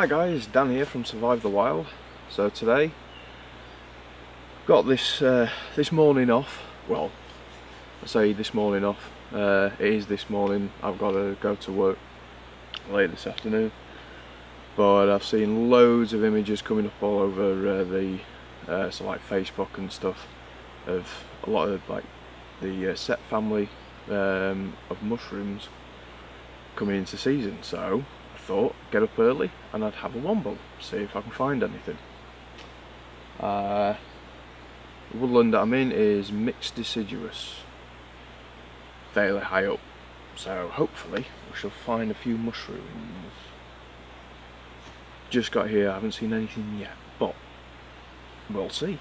Hi guys, Dan here from Survive the Wild. So today, got this morning off. Well, I say this morning off. It is this morning. I've got to go to work late this afternoon. But I've seen loads of images coming up all over so like Facebook and stuff of a lot of like the set family of mushrooms coming into season. So I thought, get up early and I'd have a womble, see if I can find anything. The woodland that I'm in is mixed deciduous, fairly high up, so hopefully we shall find a few mushrooms. Just got here, I haven't seen anything yet, but we'll see.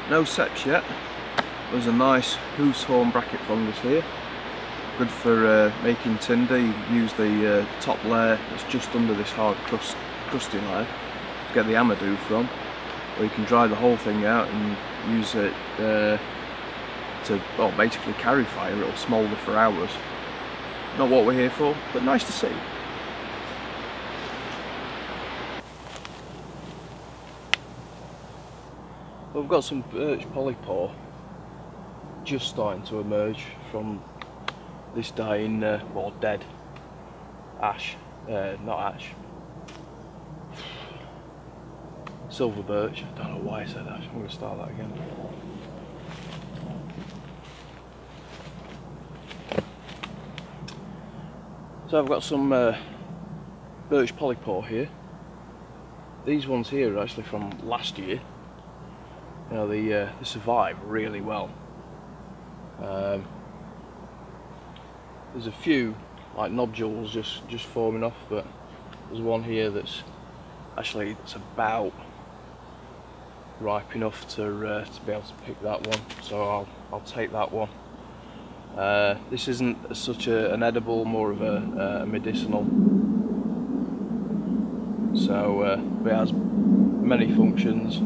No seps yet. There's a nice hoosehorn bracket fungus here. Good for making tinder. You use the top layer that's just under this hard crusty layer to get the amadou from, or you can dry the whole thing out and use it to basically carry fire. It'll smoulder for hours. Not what we're here for, but nice to see. We've got some birch polypore just starting to emerge from this dying, well, dead ash, not ash, silver birch. I don't know why I said ash. I'm going to start that again. So I've got some birch polypore here. These ones here are actually from last year. You know, they survive really well. There's a few like nodules just forming off, but there's one here that's actually about ripe enough to be able to pick that one. So I'll take that one. This isn't such an edible, more of a medicinal. So but it has many functions.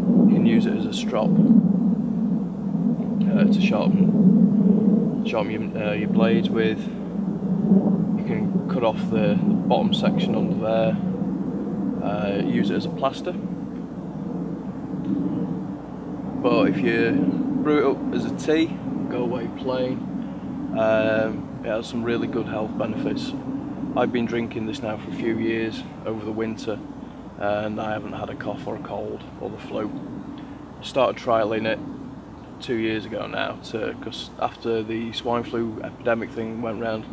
You can use it as a strop to sharpen your blades with. You can cut off the bottom section under there, use it as a plaster. But if you brew it up as a tea, go away plain, it has some really good health benefits. I've been drinking this now for a few years over the winter, and I haven't had a cough or a cold or the flu. I started trialling it 2 years ago now, because after the swine flu epidemic thing went round,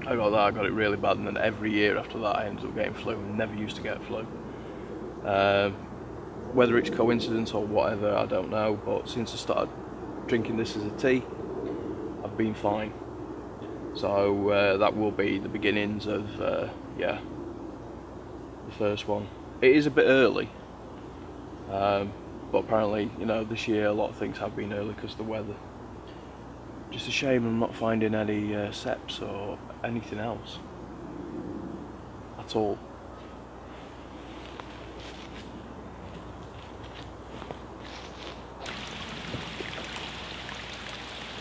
I got it really bad, and then every year after that I ended up getting flu, and never used to get flu. Whether it's coincidence or whatever, I don't know, but since I started drinking this as a tea, I've been fine. So that will be the beginnings of yeah, the first one. It is a bit early, but apparently, you know, this year a lot of things have been early because of the weather. Just a shame I'm not finding any seps or anything else at all.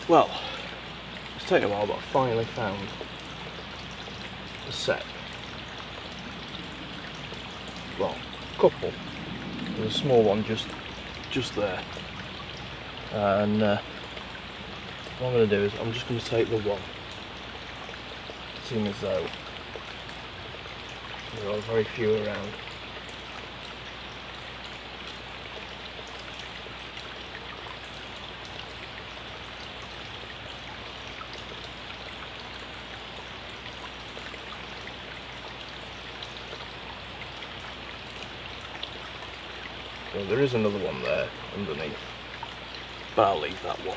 Well, it's taken a while, but I finally found a sep. Well, a couple. There's a small one just there, and what I'm going to do is I'm just going to take the one, seeing as though there are very few around. Well, there is another one there underneath, but I'll leave that one.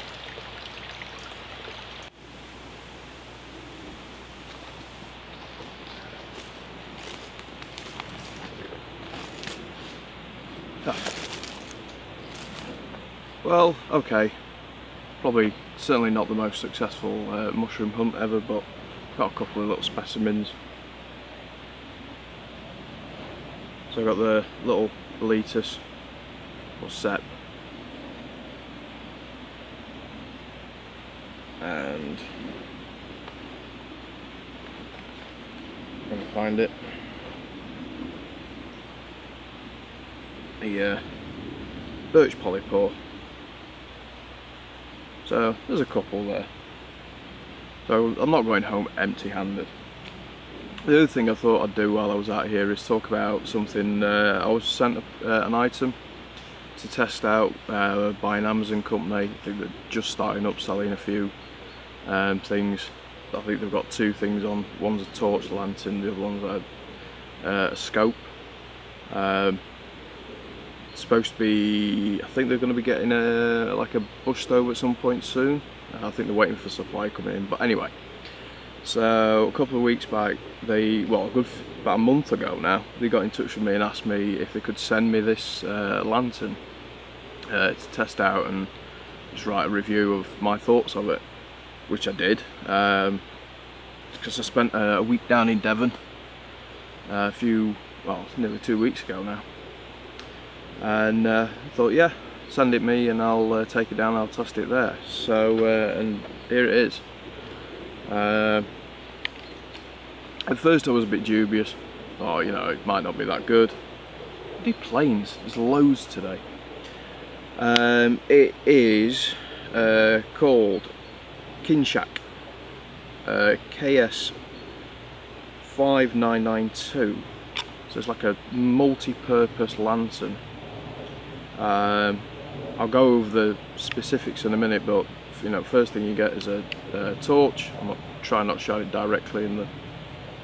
Well, okay, probably certainly not the most successful mushroom hunt ever, but got a couple of little specimens. So I got the little Boletus or sep, and I'm going to find it. The birch polypore. So there's a couple there. So I'm not going home empty-handed. The other thing I thought I'd do while I was out here is talk about something. I was sent an item to test out by an Amazon company. I think they're just starting up selling a few things. I think they've got two things on. One's a torch lantern, the other one's a scope. It's supposed to be, I think they're going to be getting like a bush stove at some point soon. I think they're waiting for supply coming in, but anyway. So a couple of weeks back, about a month ago now, they got in touch with me and asked me if they could send me this lantern to test out and just write a review of my thoughts of it, which I did, because I spent a week down in Devon nearly 2 weeks ago now, and thought, yeah, send it me and I'll take it down, I'll test it there. So and here it is. At first I was a bit dubious. Oh, you know, it might not be that good. Bloody planes, there's loads today. It is called Kinshak KS 5992. So it's like a multi-purpose lantern. I'll go over the specifics in a minute, but you know, first thing you get is a torch. I'm trying not to shine it directly in the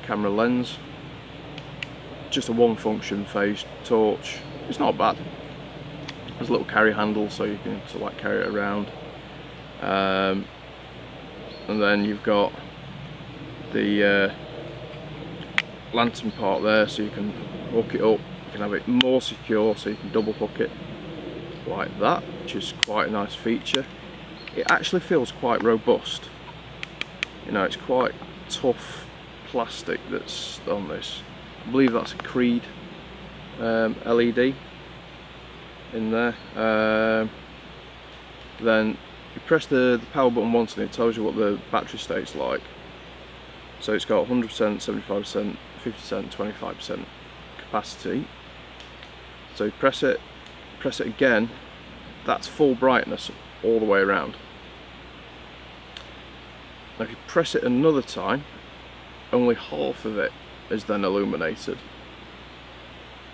camera lens. Just a one function phase torch. It's not bad. There's a little carry handle so you can sort of like carry it around, and then you've got the lantern part there, so you can hook it up. You can have it more secure, so you can double hook it like that, which is quite a nice feature. It actually feels quite robust. You know, it's quite tough plastic that's on this. I believe that's a Creed LED in there. Then you press the power button once and it tells you what the battery state's like. So it's got 100%, 75%, 50%, 25% capacity. So you press it again, that's full brightness all the way around. Now if you press it another time, only half of it is then illuminated.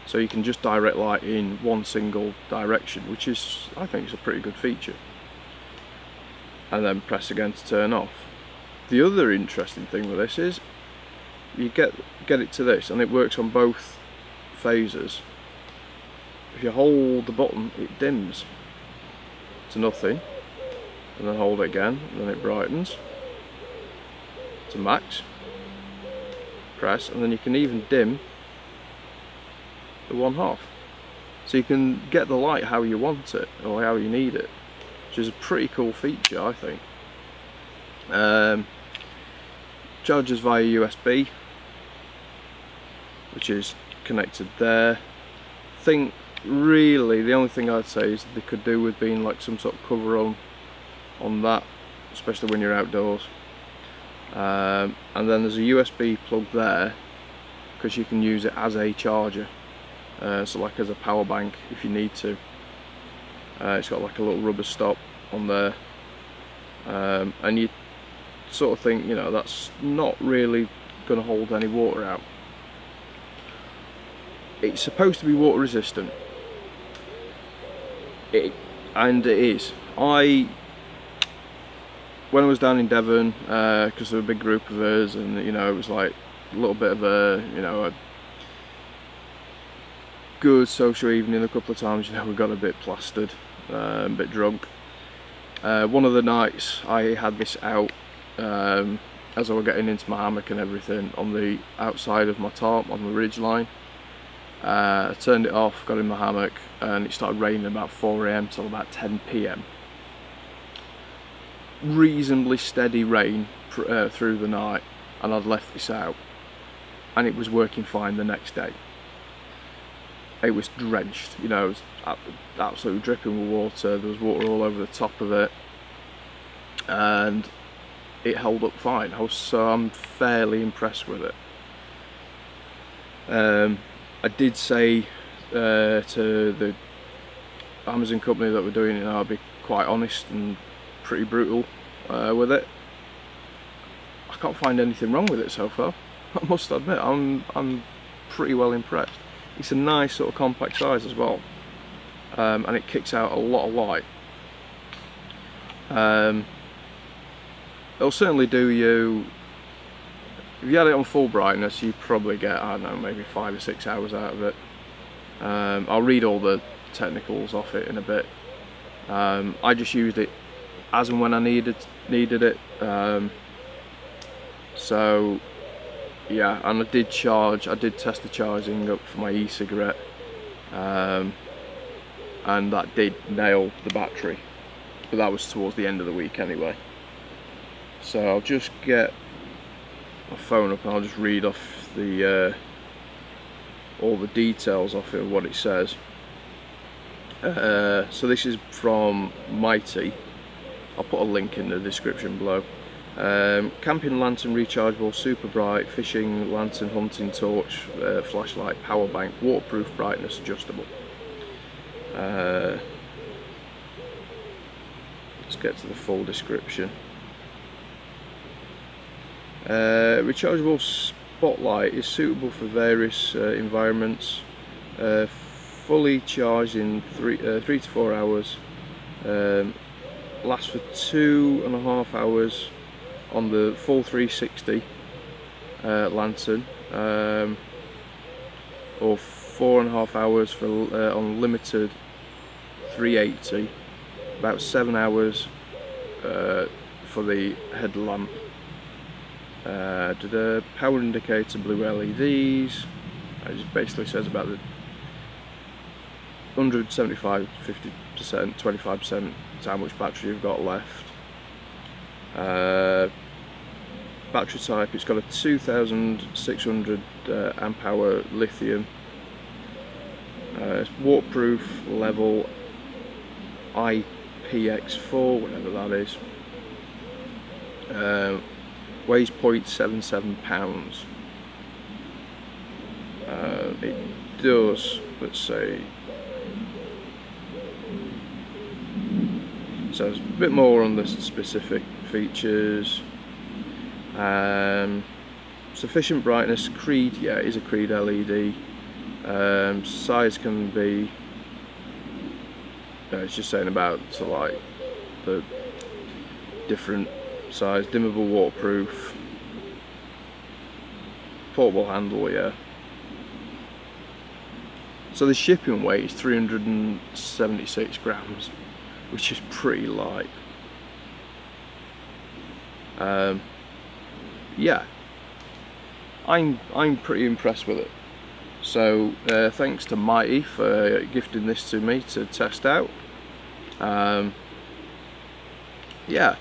So you can just direct light in one single direction, which is, I think, is a pretty good feature. And then press again to turn off. The other interesting thing with this is you get it to this, and it works on both phases. If you hold the button, it dims to nothing, and then hold it again, and then it brightens to max. Press, and then you can even dim the one half, so you can get the light how you want it or how you need it, which is a pretty cool feature, I think. Charges via USB, which is connected there. I think really the only thing I'd say is they could do with being like some sort of cover on that, especially when you're outdoors. And then there's a USB plug there, because you can use it as a charger, so like as a power bank if you need to. It's got like a little rubber stop on there, and you sort of think, you know, that's not really going to hold any water out. It's supposed to be water resistant, and it is. When I was down in Devon, because there were a big group of us, and you know, it was like a little bit of a, you know, a good social evening. A couple of times, you know, we got a bit plastered, a bit drunk. One of the nights I had this out, as I was getting into my hammock and everything, on the outside of my tarp on the ridge line. I turned it off, got in my hammock, and it started raining about 4 AM till about 10 PM. Reasonably steady rain through the night, and I'd left this out, and it was working fine the next day. It was drenched, you know, it was absolutely dripping with water. There was water all over the top of it, and it held up fine. So I'm fairly impressed with it. I did say to the Amazon company that were doing it, I'll be quite honest and pretty brutal with it. I can't find anything wrong with it so far. I must admit, I'm pretty well impressed. It's a nice sort of compact size as well, and it kicks out a lot of light. It'll certainly do you. If you had it on full brightness, you probably get, I don't know, maybe 5 or 6 hours out of it. I'll read all the technicals off it in a bit. I just used it as and when I needed it. So yeah, and I did test the charging up for my e-cigarette, and that did nail the battery, but that was towards the end of the week anyway. So I'll just get my phone up and I'll just read off the all the details off it, what it says. So this is from Mighty. I'll put a link in the description below. Camping lantern, rechargeable, super bright, fishing lantern, hunting torch, flashlight, power bank, waterproof, brightness adjustable. Let's get to the full description. Rechargeable spotlight is suitable for various environments. Fully charged in 3 to 4 hours. Lasts for 2.5 hours on the full 360 lantern, or 4.5 hours for on limited 380. About 7 hours for the headlamp. The power indicator, blue LEDs. It just basically says about the 175, 50%, 25% is how much battery you've got left. Battery type, it's got a 2600 amp hour lithium. It's waterproof level IPX4, whatever that is. Weighs 0.77 pounds. It does, let's say, so it's a bit more on the specific features. Sufficient brightness, Creed, yeah, it is a Creed LED. Size can be, it's just saying about, so like the different size, dimmable, waterproof, portable handle, yeah. So the shipping weight is 376 grams, which is pretty light. Yeah, I'm pretty impressed with it. So thanks to Mighty for gifting this to me to test out. Yeah,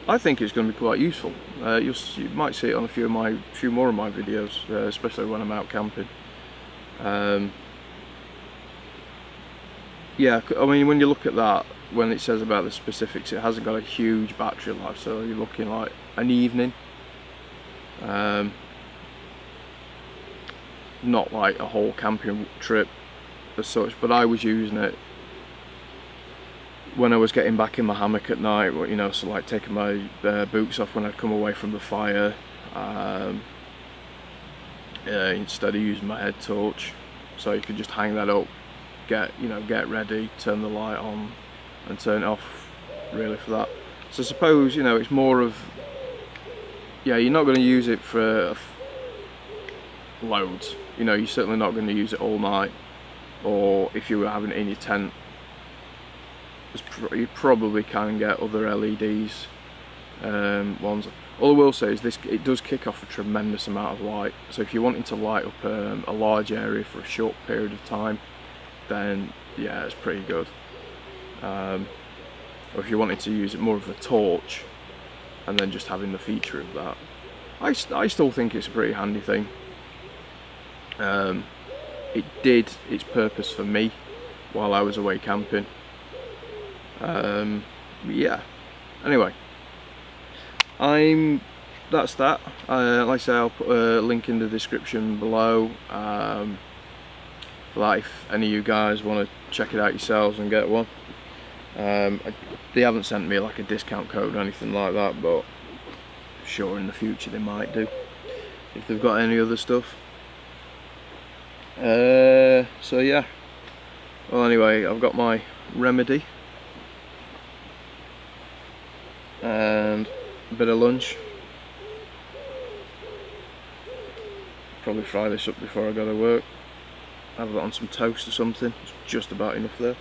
I think it's going to be quite useful. You might see it on a few more of my videos, especially when I'm out camping. Yeah, I mean, when you look at that, when it says about the specifics, it hasn't got a huge battery life, so you're looking like an evening. Not like a whole camping trip as such, but I was using it when I was getting back in my hammock at night, you know, so like taking my boots off when I'd come away from the fire, instead of using my head torch. So you could just hang that up, get ready, turn the light on and turn it off really for that. So I suppose, you know, it's more of, yeah, you're not going to use it for loads, you know, you're certainly not going to use it all night, or if you were having it in your tent, you probably can get other LEDs ones. All I will say is it does kick off a tremendous amount of light, so if you're wanting to light up a large area for a short period of time, then yeah, it's pretty good. Or if you're wanting to use it more of a torch and then just having the feature of that, I still think it's a pretty handy thing. It did its purpose for me while I was away camping. Yeah, anyway, that's that. Like I say, I'll put a link in the description below for that if any of you guys want to check it out yourselves and get one. They haven't sent me like a discount code or anything like that, but I'm sure in the future they might do if they've got any other stuff. So yeah, well anyway, I've got my remedy and a bit of lunch. Probably fry this up before I go to work. Have it on some toast or something. It's just about enough there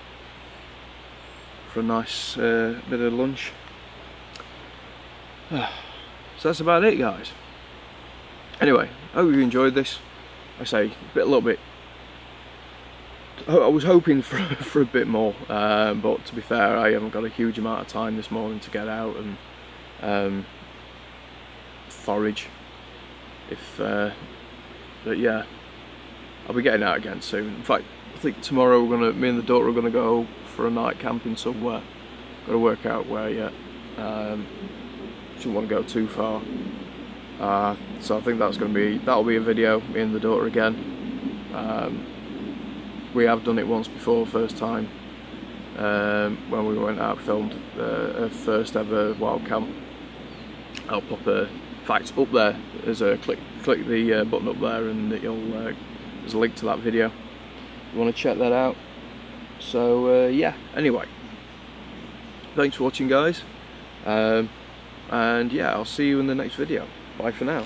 for a nice bit of lunch. So that's about it, guys. Anyway, I hope you enjoyed this. I say a little bit. I was hoping for a bit more, but to be fair, I haven't got a huge amount of time this morning to get out and forage. But yeah, I'll be getting out again soon. In fact, I think tomorrow me and the daughter are gonna go for a night camping somewhere. Got to work out where yet. Shouldn't want to go too far. So I think that'll be a video, me and the daughter again. We have done it once before, first time, when we went out, filmed our first ever wild camp. I'll pop a fact up there as a click the button up there, and there's a link to that video. You want to check that out. So yeah, anyway, thanks for watching, guys, and yeah, I'll see you in the next video. Bye for now.